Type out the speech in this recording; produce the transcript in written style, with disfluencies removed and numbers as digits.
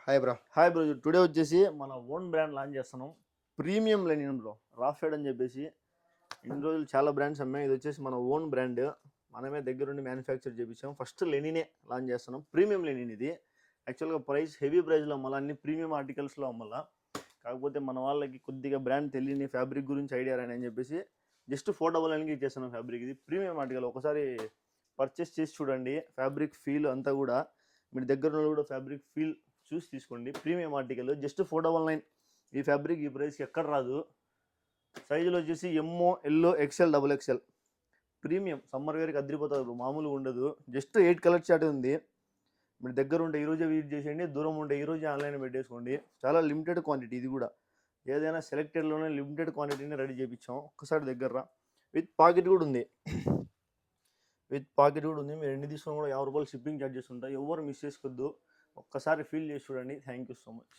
Hi bro. Hi bro. Today వచ్చేసి మన own brand launch చేస్తున్నాం. Premium linen bro. రాఫెడ్ అని చెప్పేసి ఇన్ని రోజులు చాలా బ్రాండ్స్ అమ్మాయి. ఇది వచ్చేసి మన ఓన్ బ్రాండ్. మనమే దగ్గరుండి మ్యానుఫ్యాక్చర్ చేపించాం. ఫస్ట్ లెనినే లాంచ్ చేస్తున్నాం. ప్రీమియం లెనిన్ ఇది. యాక్చువల్గా ప్రైస్ హెవీ ప్రైస్లో అమ్మాలి, అన్ని ప్రీమియం ఆర్టికల్స్లో అమ్మాలా. కాకపోతే మన వాళ్ళకి కొద్దిగా బ్రాండ్ తెలియని ఫ్యాబ్రిక్ గురించి ఐడియా రాని అని చెప్పేసి జస్ట్ 499కి ఇచ్చేస్తున్నాం ఫ్యాబ్రిక్. ఇది ప్రీమియం ఆర్టికల్. ఒకసారి పర్చేస్ చేసి చూడండి. ఫ్యాబ్రిక్ ఫీల్ అంతా కూడా మీరు దగ్గర కూడా ఫ్యాబ్రిక్ ఫీల్ చూసి తీసుకోండి. Premium article just 499. ఈ ఫ్యాబ్రిక్ ఈ ప్రైస్కి ఎక్కడ రాదు. సైజులు వచ్చేసి M, L, XL, XXL. Premium summer వేర్కి అదిరిపోతుంది, మామూలుగా ఉండదు. జస్ట్ 8 కలర్ చార్ట్ ఉంది. మీరు దగ్గర ఉంటే ఈరోజే విజిట్ చేసేయండి, దూరం ఉంటే ఈరోజే ఆన్లైన్ పెట్టేసుకోండి. చాలా లిమిటెడ్ క్వాంటిటీ ఇది కూడా. ఏదైనా సెలెక్టెడ్లోనే లిమిటెడ్ క్వాంటిటీని రెడీ చేయించాం. ఒక్కసారి దగ్గర విత్ పాకెట్ కూడా ఉంది. మీరు ఎన్ని తీసుకుని కూడా 50 రూపాయలు షిప్పింగ్ ఛార్జెస్ ఉంటాయి. ఎవరు మిస్ చేసుకోవద్దు. ఒక్కసారి ఫీల్ చేసి చూడండి. Thank you so much.